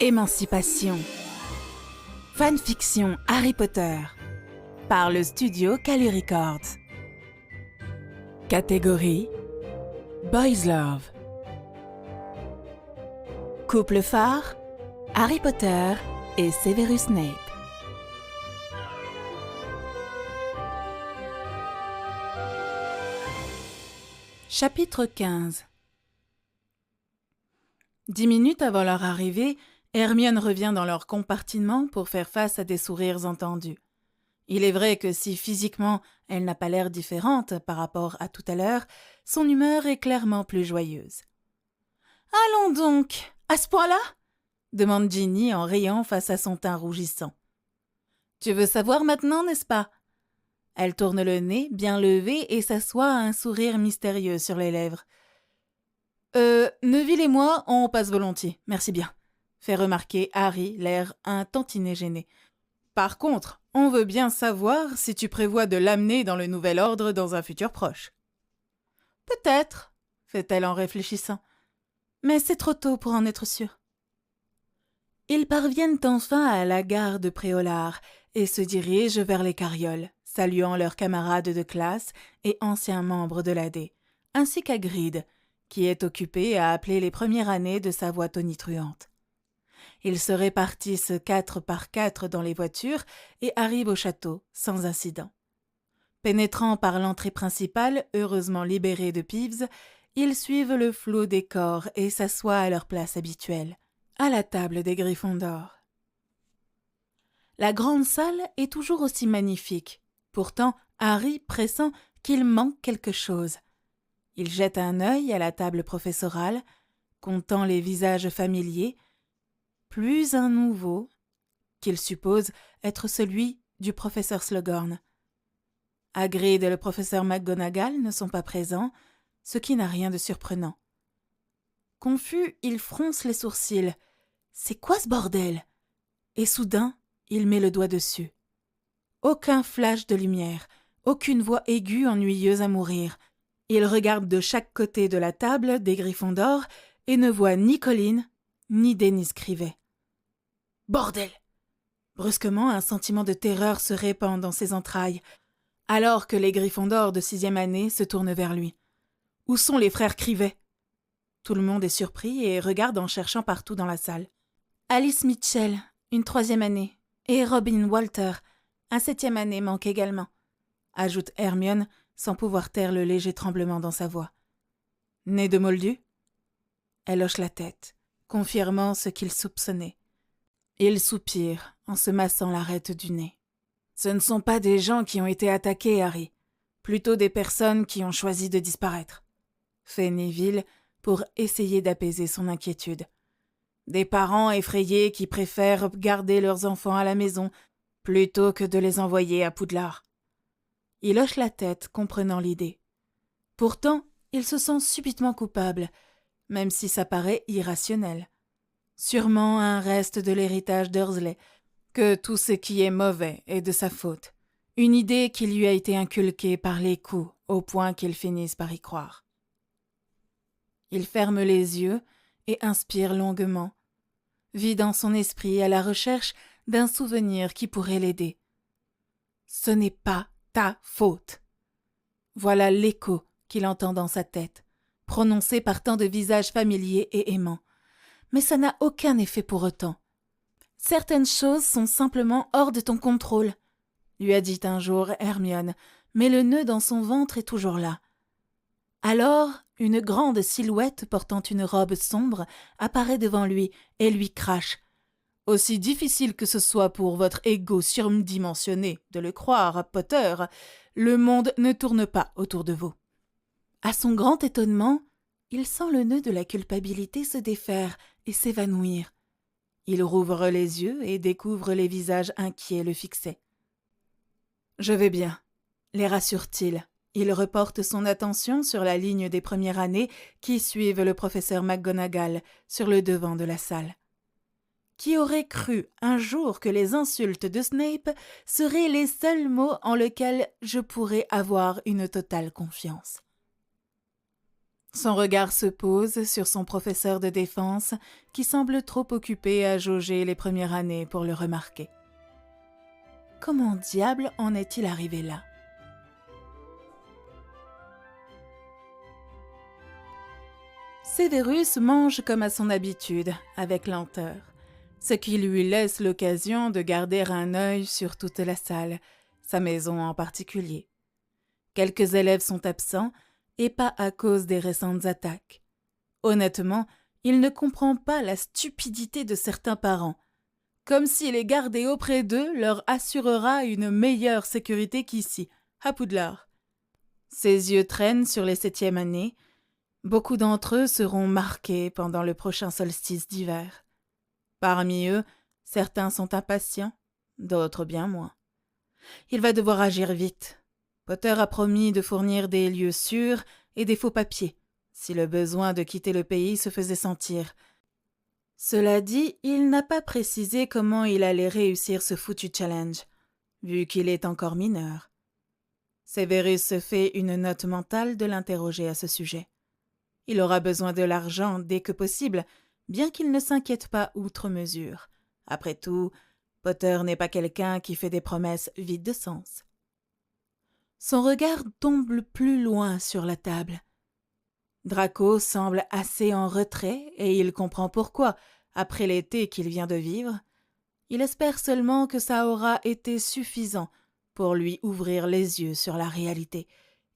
Émancipation. Fanfiction Harry Potter. Par le studio Kali Records. Catégorie Boys Love. Couple phare Harry Potter et Severus Snape. Chapitre 15. 10 minutes avant leur arrivée, Hermione revient dans leur compartiment pour faire face à des sourires entendus. Il est vrai que si physiquement elle n'a pas l'air différente par rapport à tout à l'heure, son humeur est clairement plus joyeuse. « Allons donc, à ce point-là ?» demande Ginny en riant face à son teint rougissant. « Tu veux savoir maintenant, n'est-ce pas ?» Elle tourne le nez bien levé et s'assoit à un sourire mystérieux sur les lèvres. « Neville et moi, on passe volontiers, merci bien. » fait remarquer Harry, l'air un tantinet gêné. « Par contre, on veut bien savoir si tu prévois de l'amener dans le nouvel ordre dans un futur proche. »« Peut-être, » fait-elle en réfléchissant, « mais c'est trop tôt pour en être sûr. » Ils parviennent enfin à la gare de Préolard et se dirigent vers les carrioles, saluant leurs camarades de classe et anciens membres de l'AD, ainsi qu'Hagrid, qui est occupé à appeler les premières années de sa voix tonitruante. Ils se répartissent 4 par 4 dans les voitures et arrivent au château, sans incident. Pénétrant par l'entrée principale, heureusement libérée de Peeves, ils suivent le flot des corps et s'assoient à leur place habituelle, à la table des Gryffondor. La grande salle est toujours aussi magnifique. Pourtant, Harry pressent qu'il manque quelque chose. Il jette un œil à la table professorale, comptant les visages familiers, plus un nouveau, qu'il suppose être celui du professeur Slughorn. Hagrid et le professeur McGonagall ne sont pas présents, ce qui n'a rien de surprenant. Confus, il fronce les sourcils. C'est quoi ce bordel? Et soudain, il met le doigt dessus. Aucun flash de lumière, aucune voix aiguë ennuyeuse à mourir. Il regarde de chaque côté de la table des Gryffondor et ne voit ni Colin, ni Dennis Crivet. Bordel! Brusquement, un sentiment de terreur se répand dans ses entrailles, alors que les Gryffondor de 6e année se tournent vers lui. Où sont les frères Crivet? Tout le monde est surpris et regarde en cherchant partout dans la salle. Alice Mitchell, une 3e année, et Robin Walter, un 7e année, manquent également, ajoute Hermione sans pouvoir taire le léger tremblement dans sa voix. Né de Moldu? Elle hoche la tête, confirmant ce qu'il soupçonnait. Il soupire en se massant l'arête du nez. Ce ne sont pas des gens qui ont été attaqués, Harry, plutôt des personnes qui ont choisi de disparaître, fait Neville pour essayer d'apaiser son inquiétude. Des parents effrayés qui préfèrent garder leurs enfants à la maison plutôt que de les envoyer à Poudlard. Il hoche la tête, comprenant l'idée. Pourtant, il se sent subitement coupable, même si ça paraît irrationnel. Sûrement un reste de l'héritage Dursley, que tout ce qui est mauvais est de sa faute. Une idée qui lui a été inculquée par les coups, au point qu'il finisse par y croire. Il ferme les yeux et inspire longuement, vidant son esprit à la recherche d'un souvenir qui pourrait l'aider. Ce n'est pas ta faute. Voilà l'écho qu'il entend dans sa tête, prononcé par tant de visages familiers et aimants. Mais ça n'a aucun effet pour autant. Certaines choses sont simplement hors de ton contrôle, lui a dit un jour Hermione, mais le nœud dans son ventre est toujours là. Alors, une grande silhouette portant une robe sombre apparaît devant lui et lui crache. Aussi difficile que ce soit pour votre ego surdimensionné de le croire, Potter, le monde ne tourne pas autour de vous. À son grand étonnement, il sent le nœud de la culpabilité se défaire et s'évanouir. Il rouvre les yeux et découvre les visages inquiets le fixaient. « Je vais bien », les rassure-t-il. Il reporte son attention sur la ligne des premières années qui suivent le professeur McGonagall sur le devant de la salle. Qui aurait cru un jour que les insultes de Snape seraient les seuls mots en lesquels je pourrais avoir une totale confiance? Son regard se pose sur son professeur de défense qui semble trop occupé à jauger les premières années pour le remarquer. Comment diable en est-il arrivé là? Severus mange comme à son habitude, avec lenteur, ce qui lui laisse l'occasion de garder un œil sur toute la salle, sa maison en particulier. Quelques élèves sont absents, et pas à cause des récentes attaques. Honnêtement, il ne comprend pas la stupidité de certains parents, comme si les garder auprès d'eux leur assurera une meilleure sécurité qu'ici, à Poudlard. Ses yeux traînent sur les 7e années. Beaucoup d'entre eux seront marqués pendant le prochain solstice d'hiver. Parmi eux, certains sont impatients, d'autres bien moins. Il va devoir agir vite. Potter a promis de fournir des lieux sûrs et des faux papiers, si le besoin de quitter le pays se faisait sentir. Cela dit, il n'a pas précisé comment il allait réussir ce foutu challenge, vu qu'il est encore mineur. Severus se fait une note mentale de l'interroger à ce sujet. Il aura besoin de l'argent dès que possible, bien qu'il ne s'inquiète pas outre mesure. Après tout, Potter n'est pas quelqu'un qui fait des promesses vides de sens. Son regard tombe plus loin sur la table. Draco semble assez en retrait et il comprend pourquoi, après l'été qu'il vient de vivre. Il espère seulement que ça aura été suffisant pour lui ouvrir les yeux sur la réalité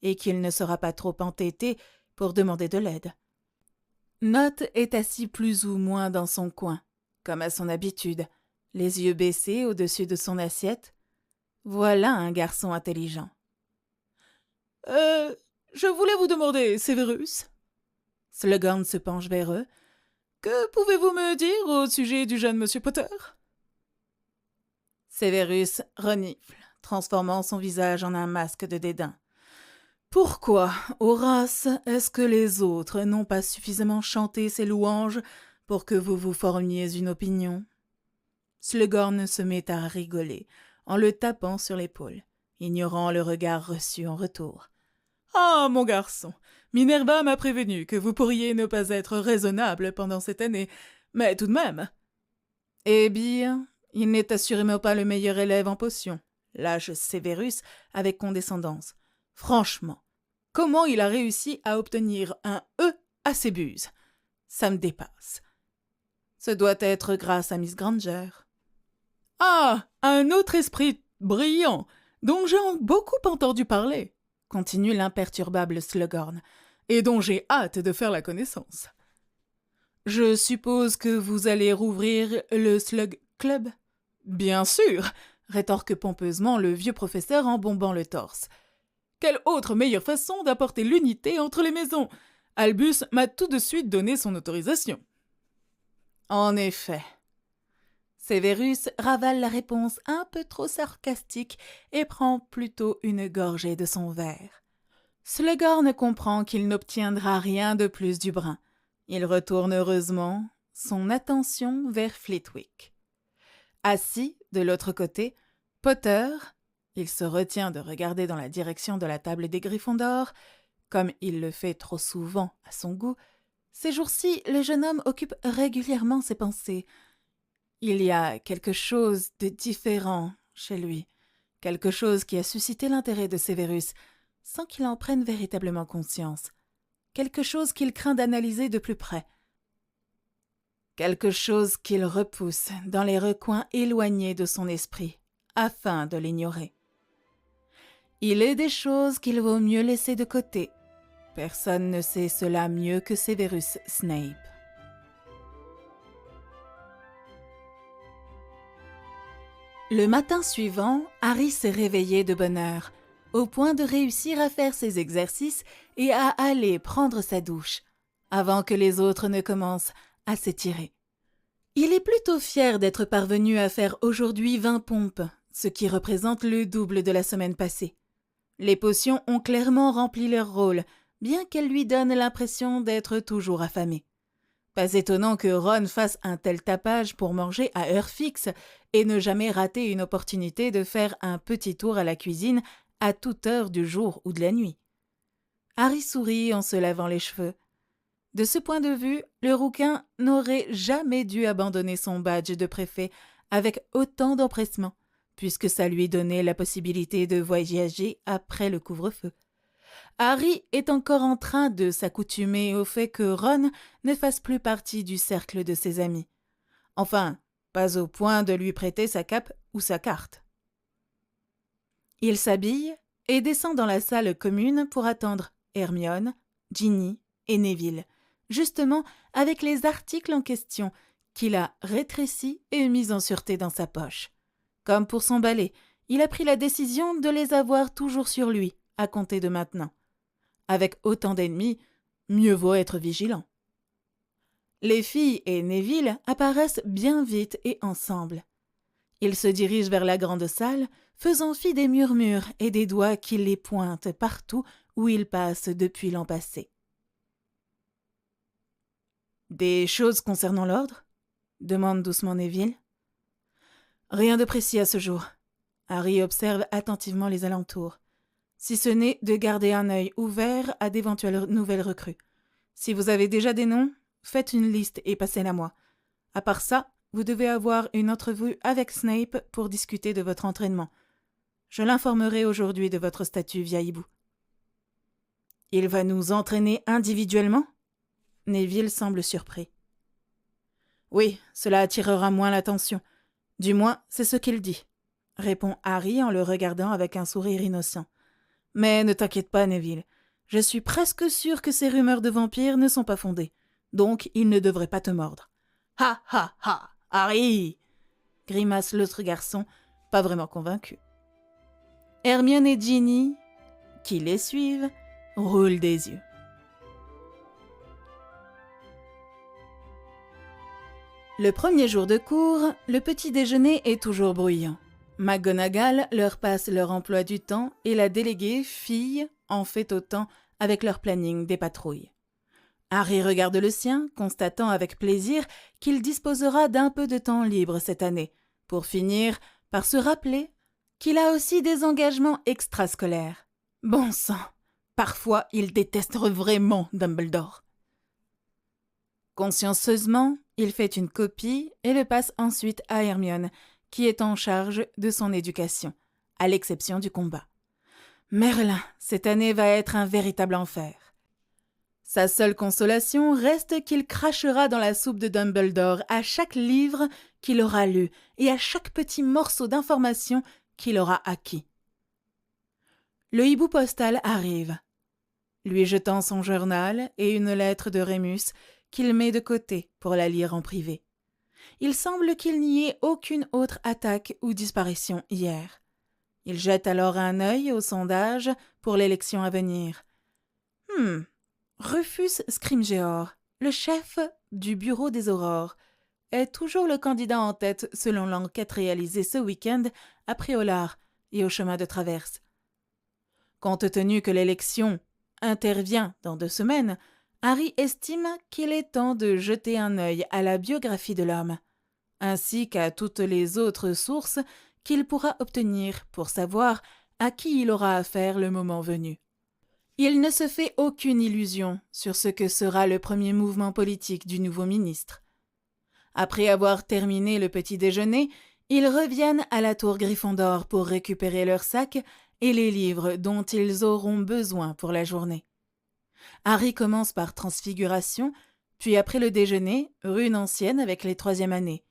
et qu'il ne sera pas trop entêté pour demander de l'aide. Note est assis plus ou moins dans son coin, comme à son habitude, les yeux baissés au-dessus de son assiette. Voilà un garçon intelligent. Je voulais vous demander, Severus. » Slughorn se penche vers eux. « Que pouvez-vous me dire au sujet du jeune monsieur Potter ?» Severus renifle, transformant son visage en un masque de dédain. « Pourquoi, Horace, est-ce que les autres n'ont pas suffisamment chanté ses louanges pour que vous vous formiez une opinion ?» Slughorn se met à rigoler, en le tapant sur l'épaule, ignorant le regard reçu en retour. « Ah, mon garçon, Minerva m'a prévenu que vous pourriez ne pas être raisonnable pendant cette année, mais tout de même. »« Eh bien, il n'est assurément pas le meilleur élève en potions, » lâche Severus avec condescendance. « Franchement, comment il a réussi à obtenir un E à ses buses? Ça me dépasse. Ce doit être grâce à Miss Granger. »« Ah, un autre esprit brillant, dont j'ai beaucoup entendu parler, » continue l'imperturbable Slughorn, et dont j'ai hâte de faire la connaissance. « Je suppose que vous allez rouvrir le Slug Club ?»« Bien sûr !» rétorque pompeusement le vieux professeur en bombant le torse. « Quelle autre meilleure façon d'apporter l'unité entre les maisons? Albus m'a tout de suite donné son autorisation. » En effet. Severus ravale la réponse un peu trop sarcastique et prend plutôt une gorgée de son verre. Slughorn comprend qu'il n'obtiendra rien de plus du brin. Il retourne heureusement son attention vers Flitwick. Assis de l'autre côté, Potter, il se retient de regarder dans la direction de la table des Gryffondors, comme il le fait trop souvent à son goût. Ces jours-ci, le jeune homme occupe régulièrement ses pensées. Il y a quelque chose de différent chez lui, quelque chose qui a suscité l'intérêt de Severus, sans qu'il en prenne véritablement conscience, quelque chose qu'il craint d'analyser de plus près, quelque chose qu'il repousse dans les recoins éloignés de son esprit, afin de l'ignorer. Il est des choses qu'il vaut mieux laisser de côté. Personne ne sait cela mieux que Severus Snape. Le matin suivant, Harry s'est réveillé de bonne heure, au point de réussir à faire ses exercices et à aller prendre sa douche, avant que les autres ne commencent à s'étirer. Il est plutôt fier d'être parvenu à faire aujourd'hui 20 pompes, ce qui représente le double de la semaine passée. Les potions ont clairement rempli leur rôle, bien qu'elles lui donnent l'impression d'être toujours affamé. Pas étonnant que Ron fasse un tel tapage pour manger à heure fixe et ne jamais rater une opportunité de faire un petit tour à la cuisine à toute heure du jour ou de la nuit. Harry sourit en se lavant les cheveux. De ce point de vue, le rouquin n'aurait jamais dû abandonner son badge de préfet avec autant d'empressement, puisque ça lui donnait la possibilité de voyager après le couvre-feu. Harry est encore en train de s'accoutumer au fait que Ron ne fasse plus partie du cercle de ses amis. Enfin, pas au point de lui prêter sa cape ou sa carte. Il s'habille et descend dans la salle commune pour attendre Hermione, Ginny et Neville, justement avec les articles en question qu'il a rétrécis et mis en sûreté dans sa poche. Comme pour son balai, il a pris la décision de les avoir toujours sur lui, à compter de maintenant. Avec autant d'ennemis, mieux vaut être vigilant. Les filles et Neville apparaissent bien vite et ensemble. Ils se dirigent vers la grande salle, faisant fi des murmures et des doigts qui les pointent partout où ils passent depuis l'an passé. « Des choses concernant l'ordre » demande doucement Neville. « Rien de précis à ce jour. » Harry observe attentivement les alentours. Si ce n'est de garder un œil ouvert à d'éventuelles nouvelles recrues. Si vous avez déjà des noms, faites une liste et passez-la moi. À part ça, vous devez avoir une entrevue avec Snape pour discuter de votre entraînement. Je l'informerai aujourd'hui de votre statut via hibou. « Il va nous entraîner individuellement » Neville semble surpris. « Oui, cela attirera moins l'attention. Du moins, c'est ce qu'il dit, » répond Harry en le regardant avec un sourire innocent. « Mais ne t'inquiète pas, Neville. Je suis presque sûr que ces rumeurs de vampires ne sont pas fondées. Donc, il ne devrait pas te mordre. »« Ha ha ha, Harry !» grimace l'autre garçon, pas vraiment convaincu. Hermione et Ginny, qui les suivent, roulent des yeux. Le premier jour de cours, le petit déjeuner est toujours bruyant. McGonagall leur passe leur emploi du temps et la déléguée, fille, en fait autant avec leur planning des patrouilles. Harry regarde le sien, constatant avec plaisir qu'il disposera d'un peu de temps libre cette année, pour finir par se rappeler qu'il a aussi des engagements extrascolaires. Bon sang, parfois il déteste vraiment Dumbledore. Consciencieusement, il fait une copie et le passe ensuite à Hermione, qui est en charge de son éducation, à l'exception du combat. Merlin, cette année va être un véritable enfer. Sa seule consolation reste qu'il crachera dans la soupe de Dumbledore à chaque livre qu'il aura lu et à chaque petit morceau d'information qu'il aura acquis. Le hibou postal arrive, lui jetant son journal et une lettre de Rémus qu'il met de côté pour la lire en privé. Il semble qu'il n'y ait aucune autre attaque ou disparition hier. Il jette alors un œil au sondage pour l'élection à venir. Rufus Scrimgeour, le chef du bureau des Aurores, est toujours le candidat en tête selon l'enquête réalisée ce week-end à Préolard et au chemin de traverse. Compte tenu que l'élection intervient dans 2 semaines, Harry estime qu'il est temps de jeter un œil à la biographie de l'homme, ainsi qu'à toutes les autres sources qu'il pourra obtenir pour savoir à qui il aura affaire le moment venu. Il ne se fait aucune illusion sur ce que sera le premier mouvement politique du nouveau ministre. Après avoir terminé le petit déjeuner, ils reviennent à la tour Gryffondor pour récupérer leurs sacs et les livres dont ils auront besoin pour la journée. Harry commence par Transfiguration, puis après le déjeuner, Rune ancienne avec les 3e années.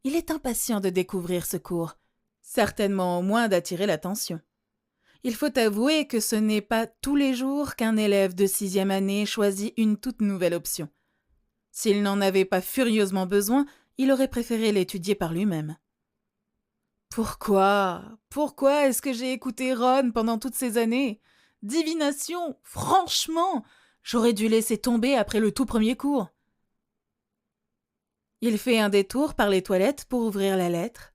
Il est impatient de découvrir ce cours, certainement au moins d'attirer l'attention. Il faut avouer que ce n'est pas tous les jours qu'un élève de 6e année choisit une toute nouvelle option. S'il n'en avait pas furieusement besoin, il aurait préféré l'étudier par lui-même. Pourquoi est-ce que j'ai écouté Ron pendant toutes ces années ? Divination, franchement, j'aurais dû laisser tomber après le tout premier cours. Il fait un détour par les toilettes pour ouvrir la lettre.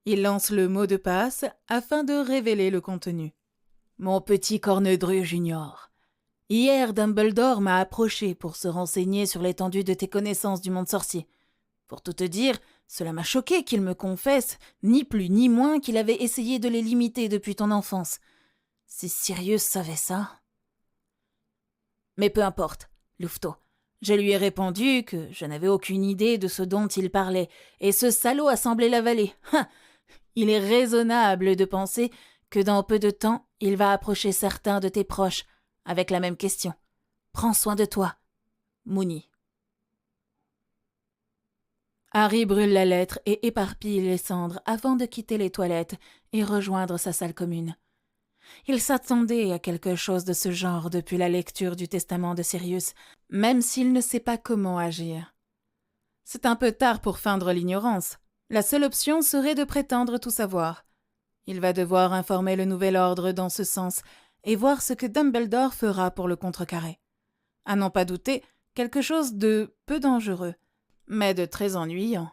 Il lance le mot de passe afin de révéler le contenu. Mon petit Cornedru Junior, hier Dumbledore m'a approché pour se renseigner sur l'étendue de tes connaissances du monde sorcier. Pour tout te dire, cela m'a choqué qu'il me confesse, ni plus ni moins qu'il avait essayé de les limiter depuis ton enfance. Si Sirius savait ça... Mais peu importe, Louveteau, Je lui ai répondu que je n'avais aucune idée de ce dont il parlait, et ce salaud a semblé l'avaler. Il est raisonnable de penser que dans peu de temps, il va approcher certains de tes proches avec la même question. Prends soin de toi, Mooney. Harry brûle la lettre et éparpille les cendres avant de quitter les toilettes et rejoindre sa salle commune. Il s'attendait à quelque chose de ce genre depuis la lecture du testament de Sirius, même s'il ne sait pas comment agir. C'est un peu tard pour feindre l'ignorance. La seule option serait de prétendre tout savoir. Il va devoir informer le nouvel ordre dans ce sens et voir ce que Dumbledore fera pour le contrecarrer. À n'en pas douter, quelque chose de peu dangereux, mais de très ennuyant.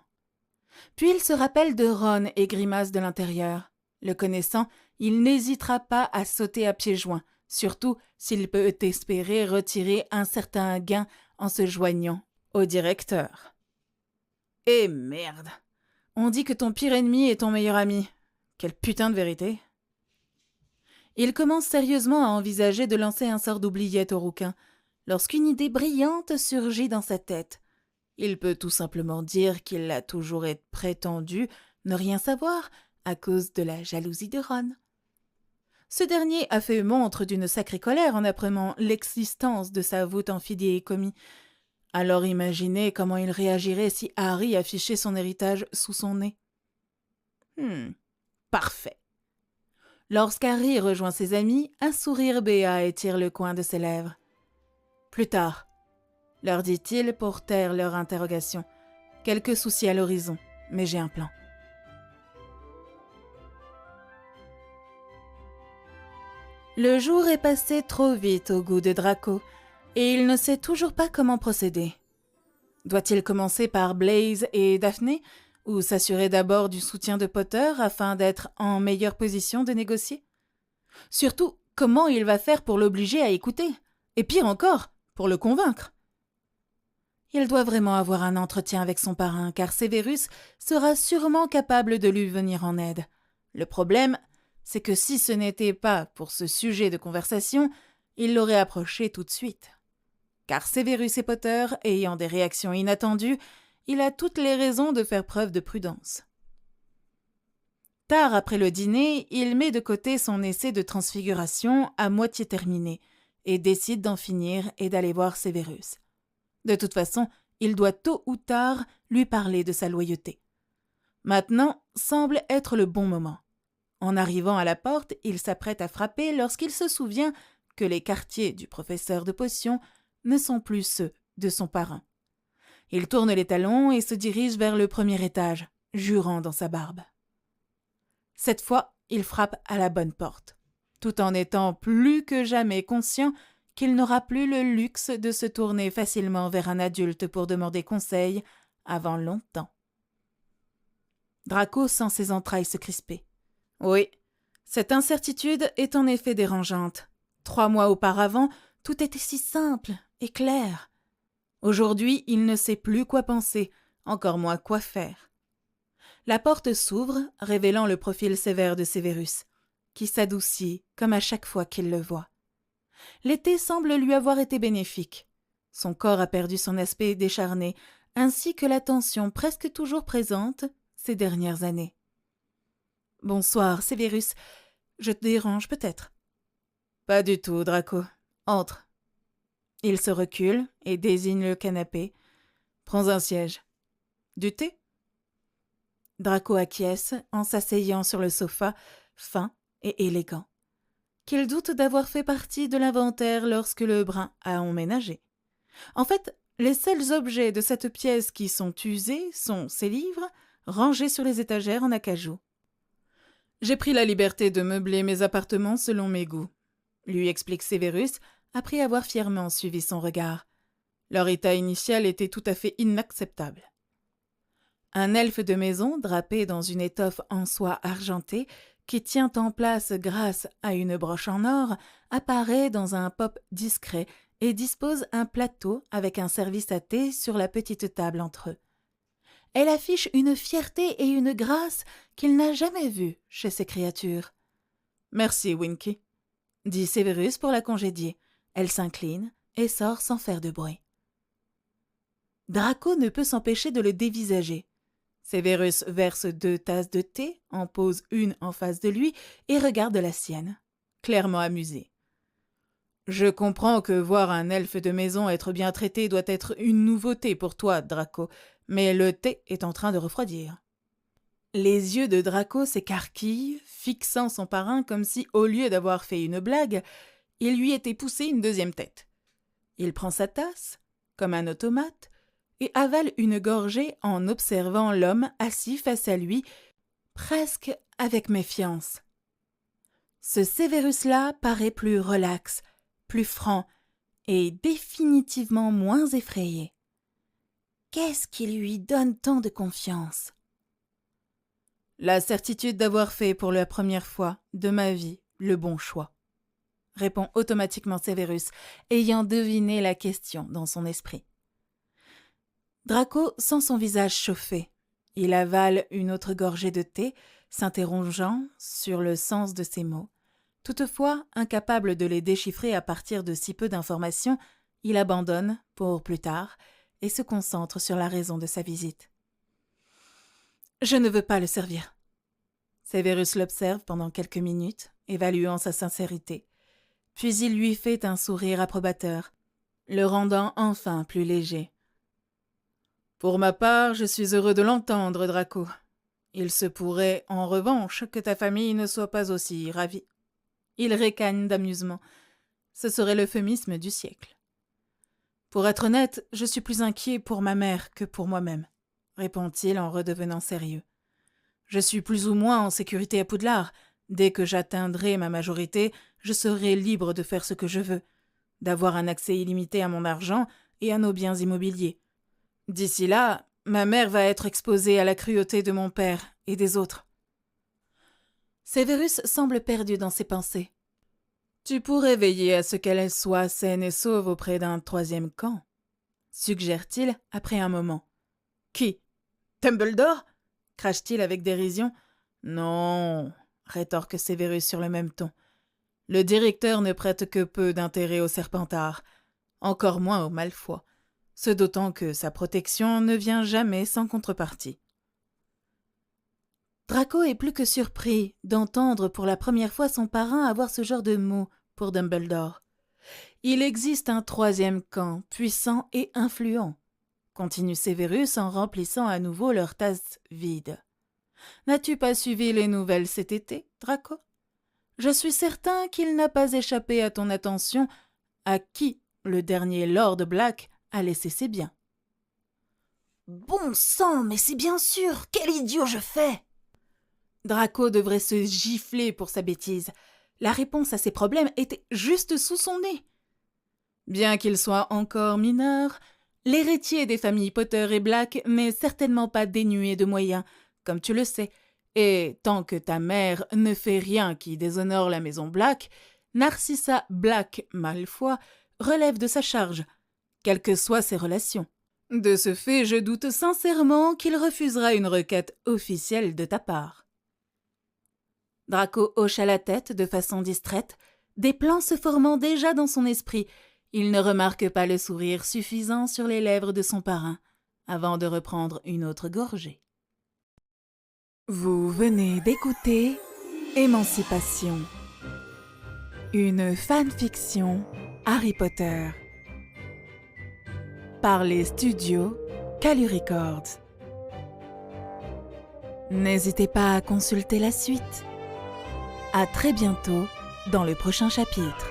Puis il se rappelle de Ron et Grimace de l'intérieur. Le connaissant, il n'hésitera pas à sauter à pieds joints, surtout s'il peut espérer retirer un certain gain en se joignant au directeur. Eh merde! On dit que ton pire ennemi est ton meilleur ami. Quelle putain de vérité! Il commence sérieusement à envisager de lancer un sort d'oubliette au rouquin, lorsqu'une idée brillante surgit dans sa tête. Il peut tout simplement dire qu'il a toujours prétendu ne rien savoir à cause de la jalousie de Ron. Ce dernier a fait montre d'une sacrée colère en apprenant l'existence de sa voûte amphidéicomie. Alors imaginez comment il réagirait si Harry affichait son héritage sous son nez. Parfait. Lorsqu'Harry rejoint ses amis, un sourire béat étire le coin de ses lèvres. Plus tard, leur dit-il pour taire leur interrogation. Quelques soucis à l'horizon, mais j'ai un plan. Le jour est passé trop vite au goût de Draco, et il ne sait toujours pas comment procéder. Doit-il commencer par Blaise et Daphné, ou s'assurer d'abord du soutien de Potter afin d'être en meilleure position de négocier? Surtout, comment il va faire pour l'obliger à écouter? Et pire encore, pour le convaincre? Il doit vraiment avoir un entretien avec son parrain, car Severus sera sûrement capable de lui venir en aide. Le problème, c'est que si ce n'était pas pour ce sujet de conversation, il l'aurait approché tout de suite. Car Severus et Potter, ayant des réactions inattendues, il a toutes les raisons de faire preuve de prudence. Tard après le dîner, il met de côté son essai de transfiguration à moitié terminé et décide d'en finir et d'aller voir Severus. De toute façon, il doit tôt ou tard lui parler de sa loyauté. Maintenant semble être le bon moment. En arrivant à la porte, il s'apprête à frapper lorsqu'il se souvient que les quartiers du professeur de potions ne sont plus ceux de son parrain. Il tourne les talons et se dirige vers le premier étage, jurant dans sa barbe. Cette fois, il frappe à la bonne porte, tout en étant plus que jamais conscient qu'il n'aura plus le luxe de se tourner facilement vers un adulte pour demander conseil avant longtemps. Draco sent ses entrailles se crisper. Oui, cette incertitude est en effet dérangeante. 3 mois auparavant, tout était si simple et clair. Aujourd'hui, il ne sait plus quoi penser, encore moins quoi faire. La porte s'ouvre, révélant le profil sévère de Severus, qui s'adoucit comme à chaque fois qu'il le voit. L'été semble lui avoir été bénéfique. Son corps a perdu son aspect décharné, ainsi que la tension presque toujours présente ces dernières années. « Bonsoir, Severus. Je te dérange peut-être ?» »« Pas du tout, Draco. Entre. » Il se recule et désigne le canapé. « Prends un siège. »« Du thé ?» Draco acquiesce en s'asseyant sur le sofa, fin et élégant, qu'il doute d'avoir fait partie de l'inventaire lorsque le brun a emménagé. En fait, les seuls objets de cette pièce qui sont usés sont ses livres, rangés sur les étagères en acajou. « J'ai pris la liberté de meubler mes appartements selon mes goûts, » lui explique Severus, après avoir fièrement suivi son regard. Leur état initial était tout à fait inacceptable. Un elfe de maison, drapé dans une étoffe en soie argentée, qui tient en place grâce à une broche en or, apparaît dans un pop discret et dispose un plateau avec un service à thé sur la petite table entre eux. Elle affiche une fierté et une grâce qu'il n'a jamais vues chez ces créatures. « Merci, Winky, » dit Severus pour la congédier. Elle s'incline et sort sans faire de bruit. Draco ne peut s'empêcher de le dévisager. Severus verse 2 tasses de thé, en pose une en face de lui et regarde la sienne, clairement amusé. « Je comprends que voir un elfe de maison être bien traité doit être une nouveauté pour toi, Draco, mais le thé est en train de refroidir. » Les yeux de Draco s'écarquillent, fixant son parrain comme si, au lieu d'avoir fait une blague, il lui était poussé une deuxième tête. Il prend sa tasse, comme un automate, et avale une gorgée en observant l'homme assis face à lui, presque avec méfiance. Ce Severus-là paraît plus relax, plus franc et définitivement moins effrayé. Qu'est-ce qui lui donne tant de confiance? La certitude d'avoir fait pour la première fois de ma vie le bon choix, répond automatiquement Severus, ayant deviné la question dans son esprit. Draco sent son visage chauffer. Il avale une autre gorgée de thé, s'interrogeant sur le sens de ses mots. Toutefois, incapable de les déchiffrer à partir de si peu d'informations, il abandonne, pour plus tard, et se concentre sur la raison de sa visite. « Je ne veux pas le servir. » Severus l'observe pendant quelques minutes, évaluant sa sincérité. Puis il lui fait un sourire approbateur, le rendant enfin plus léger. « Pour ma part, je suis heureux de l'entendre, Draco. Il se pourrait, en revanche, que ta famille ne soit pas aussi ravie. » Il ricagne d'amusement. Ce serait l'euphémisme du siècle. « Pour être honnête, je suis plus inquiet pour ma mère que pour moi-même, » répond-il en redevenant sérieux. « Je suis plus ou moins en sécurité à Poudlard. Dès que j'atteindrai ma majorité, je serai libre de faire ce que je veux, d'avoir un accès illimité à mon argent et à nos biens immobiliers. D'ici là, ma mère va être exposée à la cruauté de mon père et des autres. » Severus semble perdu dans ses pensées. « Tu pourrais veiller à ce qu'elle soit saine et sauve auprès d'un troisième camp, » suggère-t-il après un moment. « Qui? Dumbledore » crache-t-il avec dérision. « Non, » rétorque Severus sur le même ton. « Le directeur ne prête que peu d'intérêt au Serpentard, encore moins au Malfoy, ce d'autant que sa protection ne vient jamais sans contrepartie. » Draco est plus que surpris d'entendre pour la première fois son parrain avoir ce genre de mots pour Dumbledore. Il existe un troisième camp, puissant et influent, continue Severus en remplissant à nouveau leur tasse vide. N'as-tu pas suivi les nouvelles cet été, Draco? Je suis certain qu'il n'a pas échappé à ton attention à qui le dernier Lord Black a laissé ses biens. Bon sang, mais c'est bien sûr, quel idiot je fais! Draco devrait se gifler pour sa bêtise. La réponse à ses problèmes était juste sous son nez. Bien qu'il soit encore mineur, l'héritier des familles Potter et Black n'est certainement pas dénué de moyens, comme tu le sais, et tant que ta mère ne fait rien qui déshonore la maison Black, Narcissa Black Malfoy relève de sa charge, quelles que soient ses relations. De ce fait, je doute sincèrement qu'il refusera une requête officielle de ta part. Draco hocha la tête de façon distraite, des plans se formant déjà dans son esprit. Il ne remarque pas le sourire suffisant sur les lèvres de son parrain, avant de reprendre une autre gorgée. Vous venez d'écouter Émancipation, une fanfiction Harry Potter, par les studios Calu Records. N'hésitez pas à consulter la suite. À très bientôt dans le prochain chapitre.